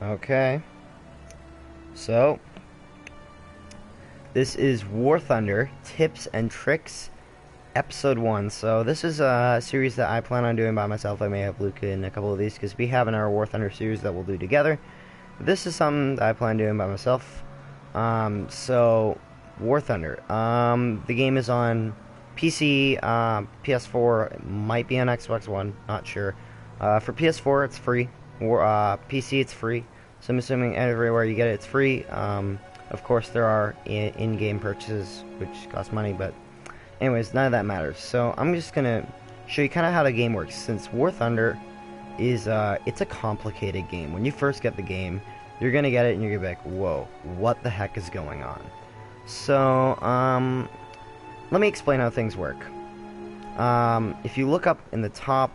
Okay, so this is War Thunder Tips and Tricks Episode 1. So this is a series that I plan on doing by myself. I may have Luke in a couple of these because we have in our War Thunder series that we'll do together. This is something that I plan on doing by myself. So War Thunder. The game is on PC, PS4, it might be on Xbox One, not sure. For PS4, it's free. PC, it's free. So I'm assuming everywhere you get it, it's free. Of course, there are in-game purchases, which cost money, but anyways, none of that matters. So I'm just gonna show you kind of how the game works. Since War Thunder is, it's a complicated game. When you first get the game, you're gonna get it and you're gonna be like, whoa, what the heck is going on? So, let me explain how things work. If you look up in the top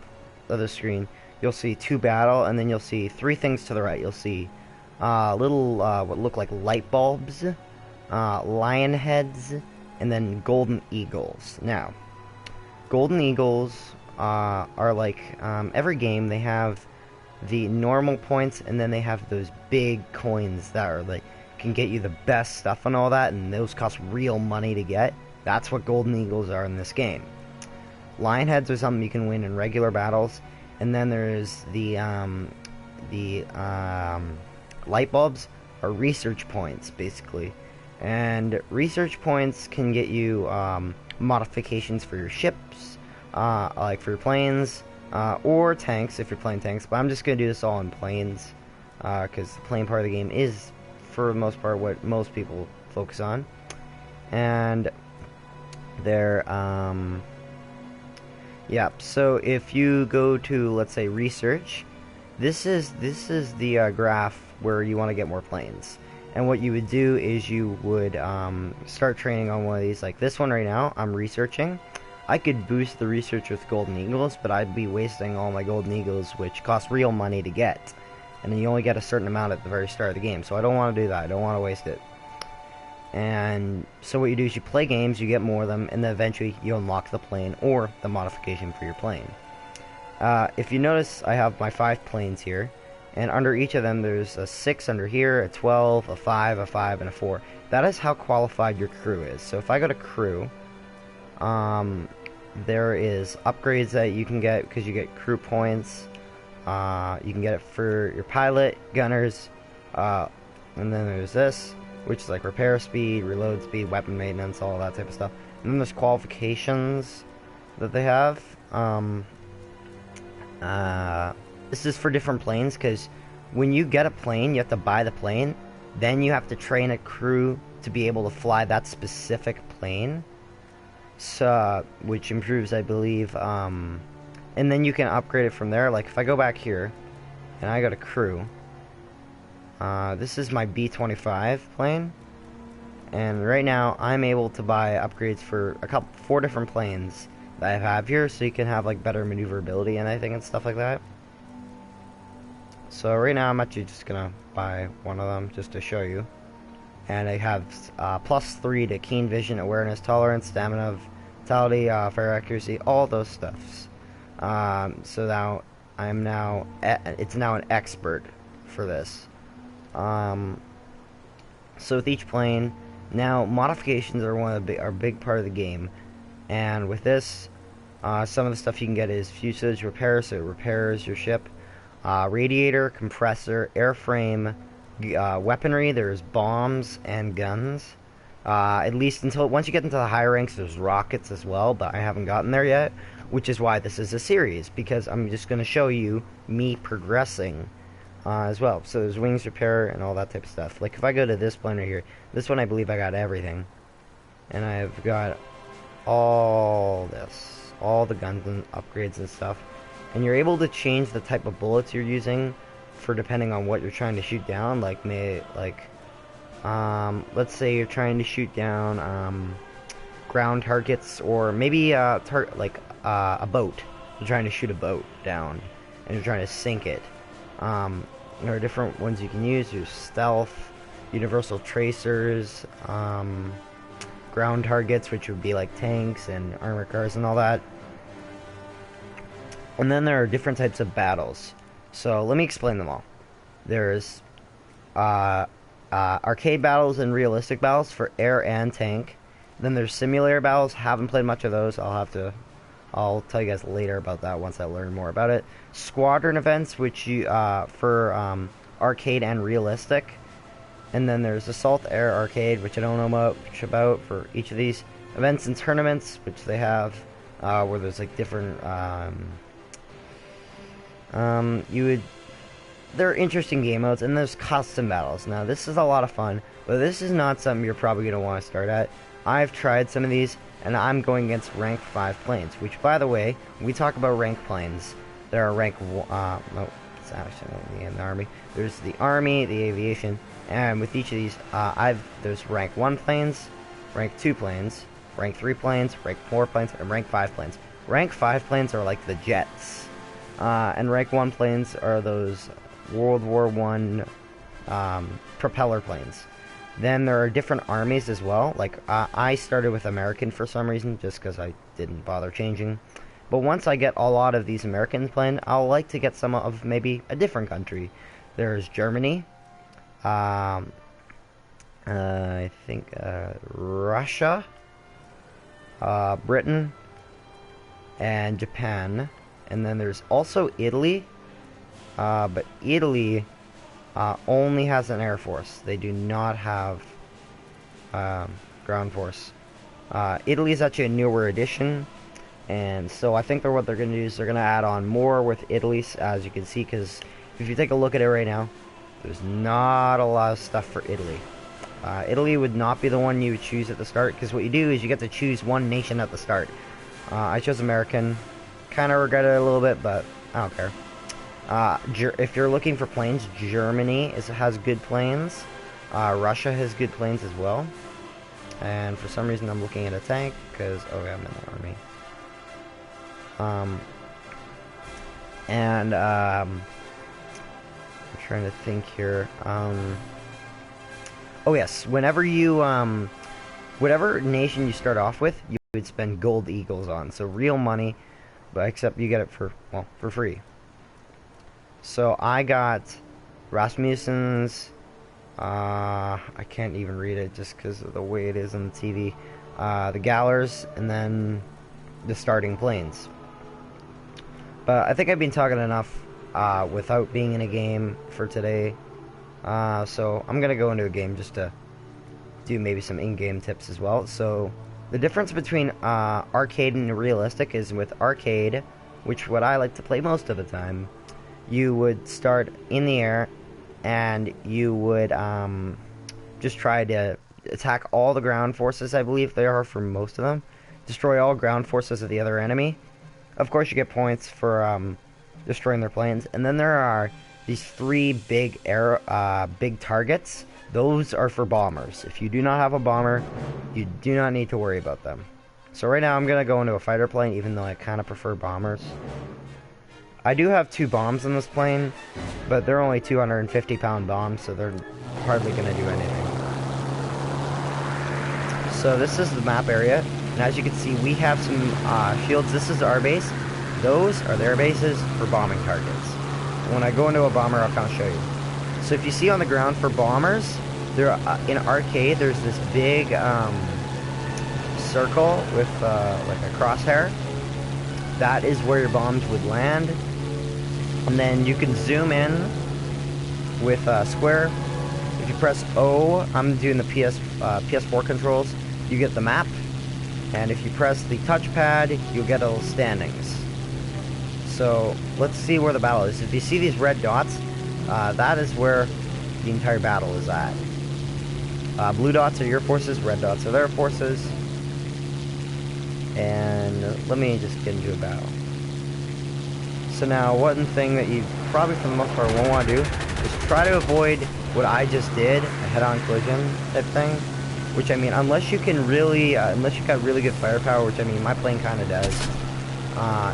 of the screen, you'll see 2 battle, and then you'll see 3 things to the right. You'll see little, what look like light bulbs, lion heads, and then golden eagles. Now, golden eagles are like, every game they have the normal points, and then they have those big coins that are like, can get you the best stuff and all that, and those cost real money to get. That's what golden eagles are in this game. Lion heads are something you can win in regular battles, and then there's the light bulbs are research points, basically. And research points can get you modifications for your ships, like for your planes, or tanks if you're playing tanks. But I'm just going to do this all in planes, because the plane part of the game is, for the most part, what most people focus on. And they're, yeah, so if you go to, let's say, research, this is the graph where you want to get more planes. And what you would do is you would start training on one of these, like this one right now. I'm researching. I could boost the research with golden eagles, but I'd be wasting all my golden eagles, which cost real money to get. And then you only get a certain amount at the very start of the game, so I don't want to do that. I don't want to waste it. And so what you do is you play games, you get more of them, and then eventually you unlock the plane or the modification for your plane. If you notice, I have my 5 planes here, and under each of them there's a 6 under here, a 12, a 5, a 5, and a 4. That is how qualified your crew is. So if I go to crew, there is upgrades that you can get because you get crew points. You can get it for your pilot, gunners, and then there's this, which is like repair speed, reload speed, weapon maintenance, all that type of stuff. And then there's qualifications that they have. This is for different planes, because when you get a plane, you have to buy the plane. Then you have to train a crew to be able to fly that specific plane. So, which improves, I believe, and then you can upgrade it from there. Like, if I go back here, and I go to crew, this is my B-25 plane, and right now I'm able to buy upgrades for 4 different planes that I have here, so you can have like better maneuverability and I think and stuff like that. So right now I'm actually just gonna buy one of them just to show you, and I have +3 to keen vision, awareness, tolerance, stamina, vitality, fire accuracy, all those stuffs. So now I'm now it's now an expert for this. So with each plane, now modifications are a big part of the game, and with this, some of the stuff you can get is fuselage repair, so it repairs your ship, radiator, compressor, airframe, weaponry. There's bombs and guns. At least until once you get into the higher ranks, there's rockets as well, but I haven't gotten there yet, which is why this is a series, because I'm just going to show you me progressing as well. So there's wings repair and all that type of stuff. Like if I go to this plane right here, this one I believe I got everything, and I've got all this, all the guns and upgrades and stuff. And you're able to change the type of bullets you're using for depending on what you're trying to shoot down. Like let's say you're trying to shoot down ground targets, or maybe a boat. You're trying to shoot a boat down, and you're trying to sink it. There are different ones you can use. There's stealth, universal tracers, ground targets, which would be like tanks and armored cars and all that. And then there are different types of battles. So let me explain them all. There's arcade battles and realistic battles for air and tank. Then there's simulator battles. Haven't played much of those. I'll tell you guys later about that once I learn more about it. Squadron events, which you for arcade and realistic. And then there's Assault Air Arcade, which I don't know much about for each of these. Events and tournaments, which they have, where there's like different, they're interesting game modes, and there's custom battles. Now, this is a lot of fun, but this is not something you're probably going to want to start at. I've tried some of these, and I'm going against rank 5 planes, which, by the way, when we talk about rank planes, there are rank, no, it's actually in the Army. There's the Army, the Aviation, and with each of these, there's rank 1 planes, rank 2 planes, rank 3 planes, rank 4 planes, and rank 5 planes. Rank 5 planes are like the jets, and rank 1 planes are those World War I propeller planes. Then there are different armies as well. Like, I started with American for some reason, just because I didn't bother changing. But once I get a lot of these Americans playing, I'll like to get some of maybe a different country. There's Germany, I think Russia, Britain, and Japan. And then there's also Italy, but Italy only has an air force. They do not have ground force. Italy is actually a newer edition, and so I think what they're going to do is they're going to add on more with Italy, as you can see, because if you take a look at it right now, there's not a lot of stuff for Italy. Italy would not be the one you would choose at the start, because what you do is you get to choose one nation at the start. I chose American. Kind of regret it a little bit, but I don't care. If you're looking for planes, Germany has good planes. Russia has good planes as well. And for some reason I'm looking at a tank, because, okay, I'm in the Army. I'm trying to think here. Oh yes, whenever you, whatever nation you start off with, you would spend gold eagles on. So real money, but except you get it for free. So I got Rasmussen's, I can't even read it just because of the way it is on the TV, the Gallers, and then the starting planes. But I think I've been talking enough without being in a game for today, so I'm going to go into a game just to do maybe some in-game tips as well. So the difference between arcade and realistic is with arcade, which what I like to play most of the time, you would start in the air, and you would just try to attack all the ground forces, I believe they are for most of them. Destroy all ground forces of the other enemy. Of course, you get points for destroying their planes. And then there are these 3 big big targets. Those are for bombers. If you do not have a bomber, you do not need to worry about them. So right now I'm going to go into a fighter plane, even though I kind of prefer bombers. I do have 2 bombs in this plane, but they're only 250-pound bombs, so they're hardly going to do anything. So this is the map area, and as you can see, we have some shields. This is our base. Those are their bases for bombing targets. And when I go into a bomber, I'll kind of show you. So if you see on the ground for bombers, there in arcade, there's this big circle with like a crosshair. That is where your bombs would land. And then you can zoom in with square. If you press O, I'm doing the PS4 controls, you get the map. And if you press the touchpad, you'll get a little standings. So let's see where the battle is. If you see these red dots, that is where the entire battle is at. Blue dots are your forces, red dots are their forces. And let me just get into a battle. So now, one thing that you probably for the most part won't want to do is try to avoid what I just did, a head-on collision type thing. Which, I mean, unless you can really, unless you've got really good firepower, which, I mean, my plane kind of does.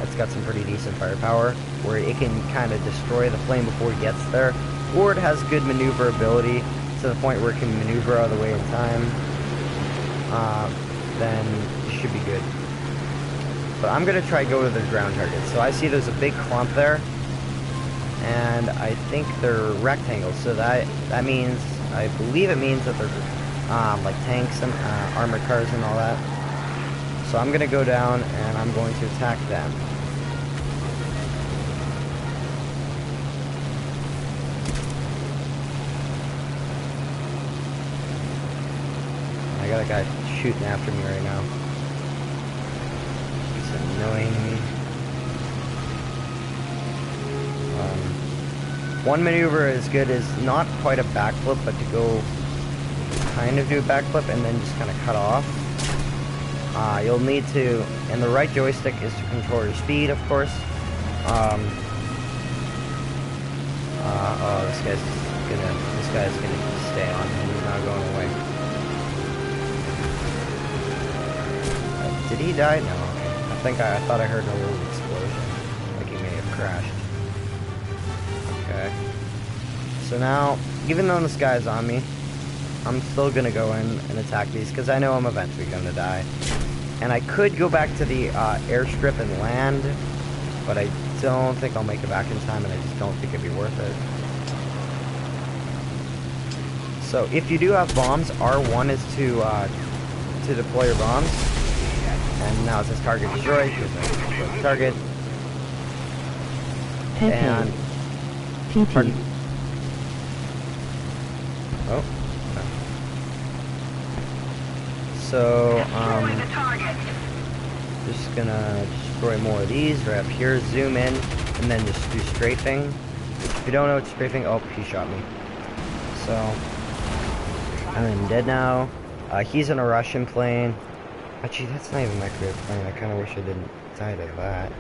It's got some pretty decent firepower, where it can kind of destroy the plane before it gets there. Or it has good maneuverability to the point where it can maneuver out of the way in time. Then it should be good. But I'm going to try go to the ground target. So I see there's a big clump there. and I think they're rectangles. So that means, I believe it means that they're like tanks and armored cars and all that. So I'm gonna go down and I'm going to attack them. I got a guy shooting after me right now. He's annoying me. One maneuver is good is not quite a backflip, but to go kind of do a backflip and then just kind of cut off. You'll need to, and the right joystick is to control your speed, of course. Oh, this guy's gonna stay on, and he's not going away. Did he die? No. Okay. I thought I heard a little explosion, like he may have crashed. Okay. So now, even though this guy's on me, I'm still gonna go in and attack these because I know I'm eventually gonna die. And I could go back to the airstrip and land, but I don't think I'll make it back in time, and I just don't think it'd be worth it. So if you do have bombs, R1 is to deploy your bombs. And now it says target destroyed because I destroyed the target. And PP. Oh. So just gonna destroy more of these right up here, zoom in, and then just do strafing. If you don't know what strafing, oh, he shot me. So I'm dead now. He's in a Russian plane. Actually, that's not even my favorite plane. I kind of wish I didn't die to that.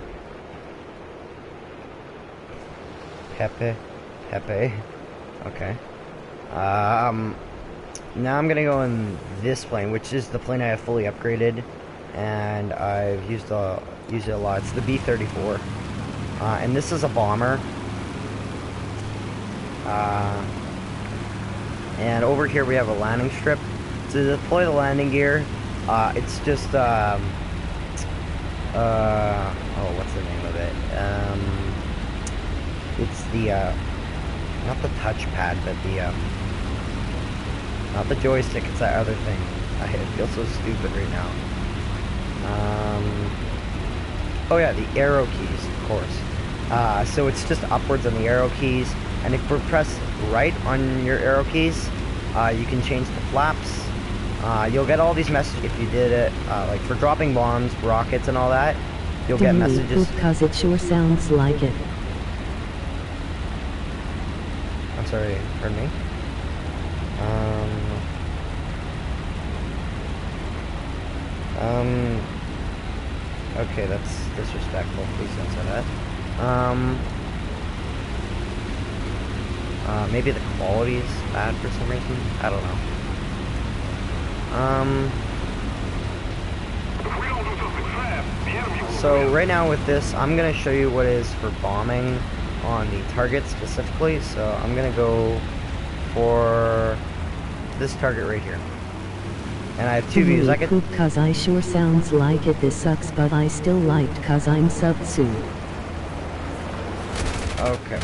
Pepe. Okay. Now I'm gonna go in this plane, which is the plane I have fully upgraded, and I've used it a lot. It's the B-34, and this is a bomber. And over here we have a landing strip. To deploy the landing gear, it's just oh, what's the name of it? It's the not the touchpad, but the not the joystick. It's that other thing. I feel so stupid right now. Oh yeah, the arrow keys, of course. So it's just upwards on the arrow keys, and if we press right on your arrow keys, you can change the flaps. You'll get all these messages if you did it, like for dropping bombs, rockets, and all that. You'll get messages. Because it sure sounds like it. I'm sorry, pardon me. Okay, that's disrespectful. Please don't say that. Maybe the quality is bad for some reason. I don't know. So right now with this, I'm gonna show you what is for bombing on the target specifically. So I'm gonna go for this target right here. And I have two views. I could. Cause I sure sounds like it. This sucks, but I still liked cause I'm Subsu. Okay.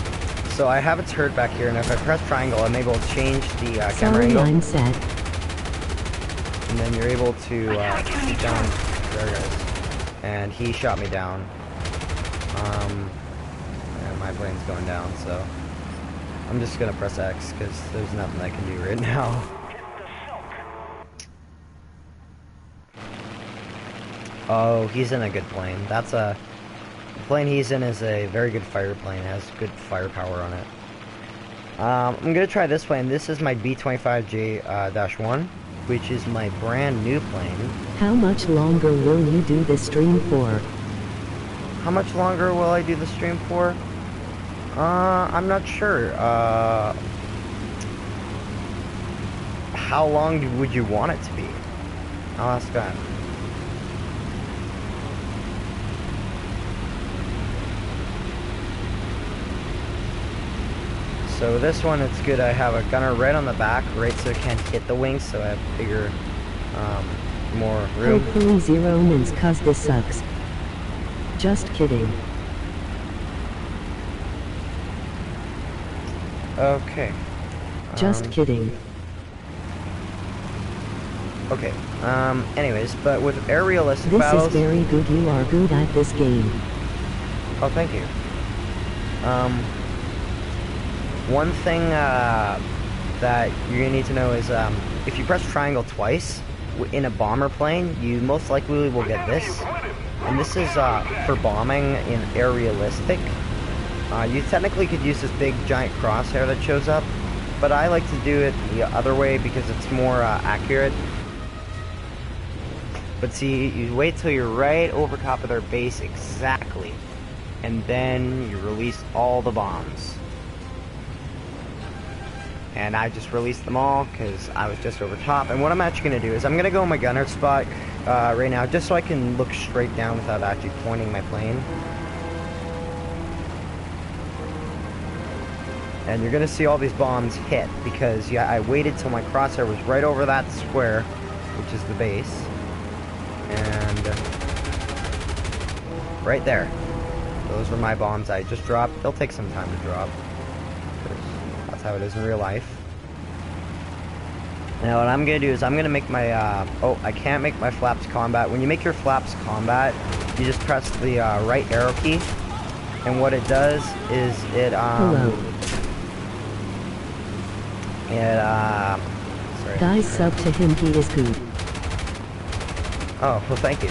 So I have a turret back here, and if I press triangle, I'm able to change the camera angle. I'm set. And then you're able to shoot down. There it is. And he shot me down. And my plane's going down, so I'm just gonna press X because there's nothing I can do right now. Oh, he's in a good plane. The plane he's in is a very good fire plane. It has good firepower on it. I'm gonna try this plane. This is my B-25J-1, which is my brand new plane. How much longer will you do this stream for? How much longer will I do the stream for? I'm not sure. How long would you want it to be? I'll ask that. So this one, it's good. I have a gunner right on the back, right so it can't hit the wings, so I have bigger, more room. Hopefully 0 wins cause this sucks. Just kidding. Okay. Just kidding. Okay. Anyways, but with air realistic This battles... is very good. You are good at this game. Oh, thank you. One thing that you're gonna need to know is if you press triangle twice in a bomber plane, you most likely will get this. And this is for bombing in air realistic. You technically could use this big giant crosshair that shows up, but I like to do it the other way because it's more accurate. But see, you wait till you're right over top of their base exactly, and then you release all the bombs. And I just released them all because I was just over top. And what I'm actually going to do is I'm going to go in my gunner spot right now, just so I can look straight down without actually pointing my plane. And you're going to see all these bombs hit because I waited till my crosshair was right over that square, which is the base. And right there. Those were my bombs I just dropped. They'll take some time to drop. That's how it is in real life. Now what I'm going to do is I'm going to make my, oh, I can't make my flaps combat. When you make your flaps combat, you just press the right arrow key. And what it does is it, sorry. Guys, sub to him, he is good. Oh, well, thank you.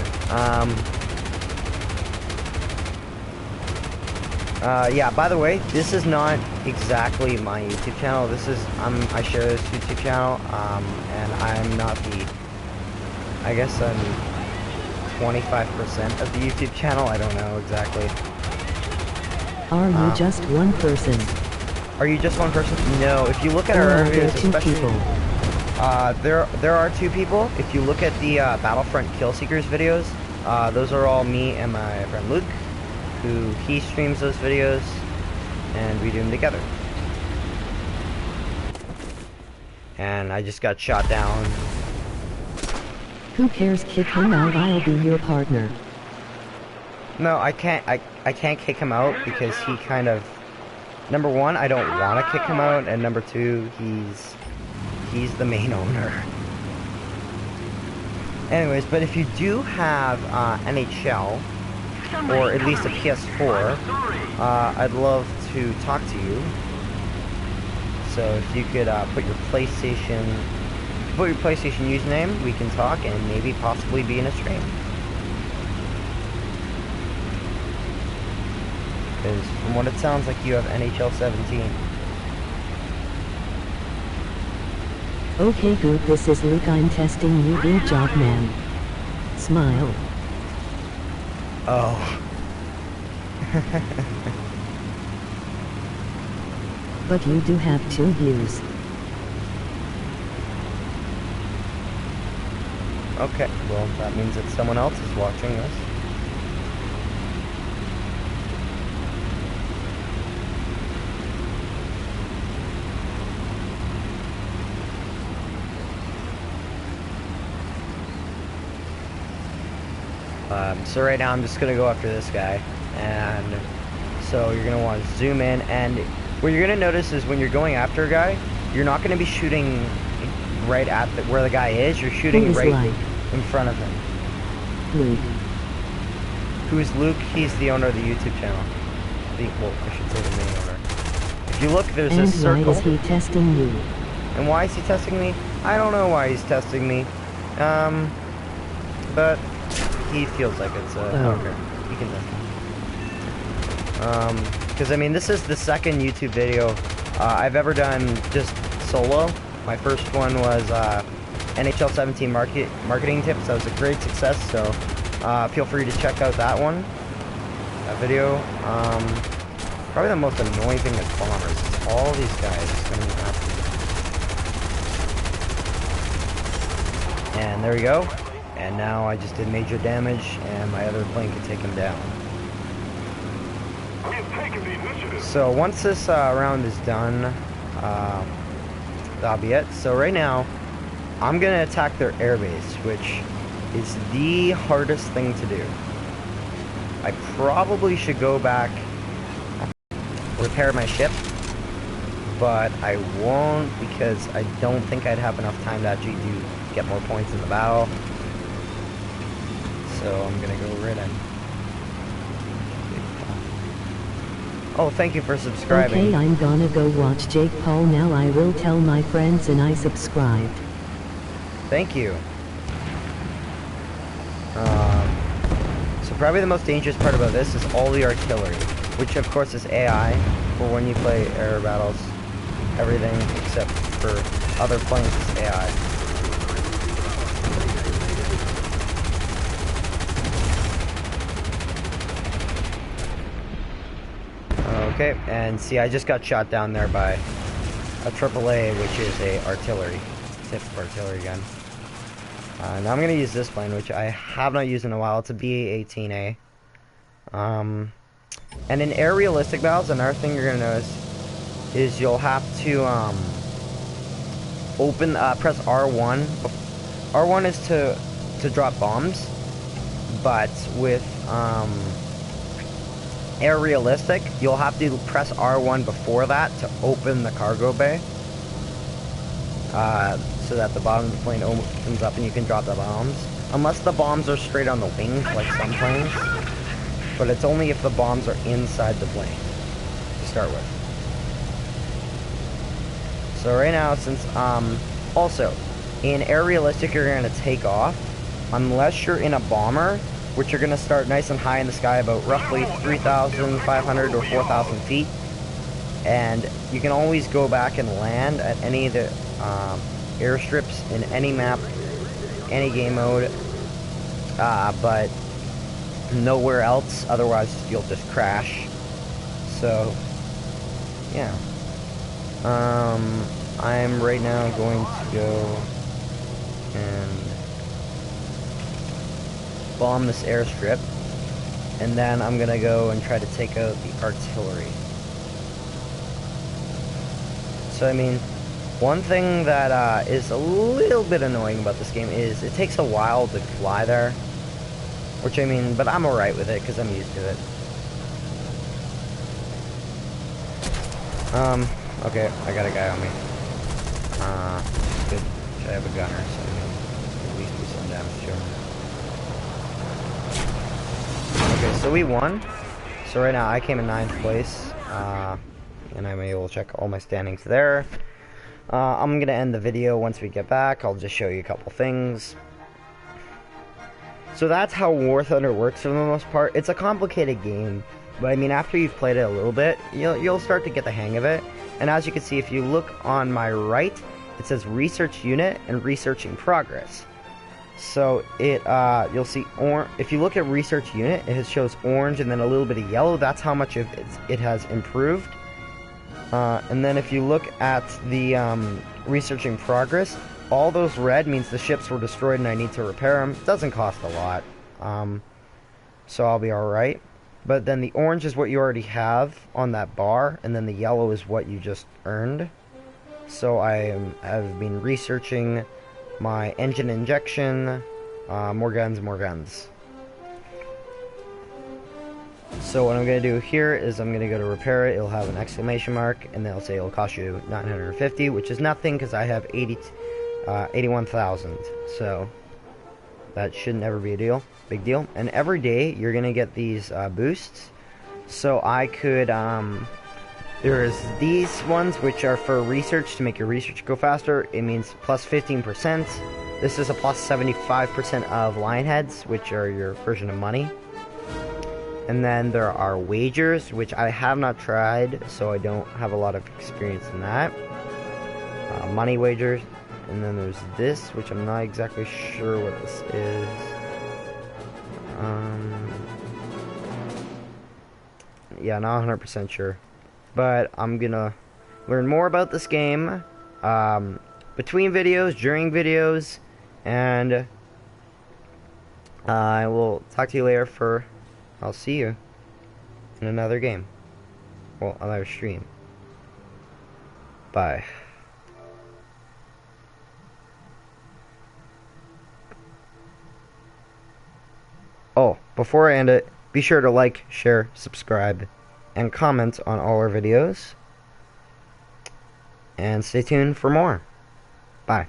Yeah, by the way, this is not exactly my YouTube channel. This is, I share this YouTube channel, and I'm not the, I guess I'm 25% of the YouTube channel. I don't know exactly. Are you just one person? Are you just one person? No, if you look at our videos, especially... there are two people. If you look at the Battlefront Killseekers videos, those are all me and my friend Luke, who he streams those videos, and we do them together. And I just got shot down. Who cares? Kick him out. I'll be your partner. No, I can't. I can't kick him out because he kind of. Number one, I don't want to kick him out, and number two, he's the main owner. Anyways, but if you do have NHL, or at least a PS4, I'd love to talk to you. So if you could put your PlayStation username, we can talk and maybe possibly be in a stream. Because from what it sounds like, you have NHL 17. Okay, good. This is Luke. I'm testing you. Good job, man. Smile. Oh. But you do have 2 views. Okay, well, that means that someone else is watching this. So right now I'm just going to go after this guy, and so you're going to want to zoom in, and what you're going to notice is when you're going after a guy, you're not going to be shooting right at where the guy is, you're shooting right in front of him. Luke. Who's Luke? He's the owner of the YouTube channel. Well, I should say the main owner. If you look, there's this circle. And why is he testing you? And why is he testing me? I don't know why he's testing me. But he feels like it's okay. He can test me. Because I mean, this is the second YouTube video I've ever done just solo. My first one was NHL 17 marketing tips. That was a great success. So feel free to check out that one, that video. Probably the most annoying thing is bombers. It's all these guys coming after you. And there we go. And now I just did major damage, and my other plane could take him down. So once this round is done, that'll be it. So right now, I'm gonna attack their airbase, which is the hardest thing to do. I probably should go back, repair my ship, but I won't because I don't think I'd have enough time to actually get more points in the battle. So I'm gonna go right in. Oh, thank you for subscribing. Okay, I'm gonna go watch Jake Paul now. I will tell my friends and I subscribed. Thank you. So probably the most dangerous part about this is all the artillery, which of course is AI for when you play air battles. Everything except for other planes is AI. Okay, and see, I just got shot down there by a AAA, which is a artillery, tip artillery gun. Now I'm gonna use this plane, which I have not used in a while. It's a BA-18A. And in air realistic battles, another thing you're gonna notice is you'll have to press R1. R1 is to drop bombs, but with air realistic, you'll have to press R1 before that to open the cargo bay, so that the bottom of the plane opens up and you can drop the bombs. Unless the bombs are straight on the wings, like some planes. But it's only if the bombs are inside the plane to start with. So right now, since also in air realistic, you're gonna take off unless you're in a bomber, which you're gonna start nice and high in the sky, about roughly 3,500 or 4,000 feet, and you can always go back and land at any of the airstrips in any map, any game mode, but nowhere else, otherwise you'll just crash. So yeah, I'm right now going to go and bomb this airstrip, and then I'm gonna go and try to take out the artillery. So I mean, one thing that is a little bit annoying about this game is it takes a while to fly there. Which I mean, but I'm alright with it because I'm used to it. Okay, I got a guy on me. Good. I have a gunner, so I can at least do some damage to him. Okay, so we won. So right now I came in 9th place. And I'm able to check all my standings there. I'm gonna end the video once we get back. I'll just show you a couple things. So that's how War Thunder works for the most part. It's a complicated game, but I mean, after you've played it a little bit, you'll start to get the hang of it. And as you can see, if you look on my right, it says Research Unit and Research in Progress. So you'll see if you look at Research Unit, it shows orange and then a little bit of yellow. That's how much it has improved. And then if you look at the Research in Progress, all those red means the ships were destroyed and I need to repair them. It doesn't cost a lot, so I'll be alright. But then the orange is what you already have on that bar, and then the yellow is what you just earned. So have been researching my engine injection, more guns, more guns. So what I'm going to do here is I'm going to go to repair it. It'll have an exclamation mark, and then it'll say it'll cost you 950, which is nothing because I have 81,000. So that shouldn't ever be a big deal. And every day you're going to get these boosts. So I could, there's these ones which are for research, to make your research go faster. It means plus 15%. This is a plus 75% of Lionheads, which are your version of money. And then there are wagers, which I have not tried, so I don't have a lot of experience in that. Money wagers. And then there's this, which I'm not exactly sure what this is. Yeah, not 100% sure. But I'm gonna learn more about this game between videos, during videos, and I will talk to you later I'll see you in another game. Well, another stream. Bye. Oh, before I end it, be sure to like, share, subscribe, and comment on all our videos. and stay tuned for more. Bye.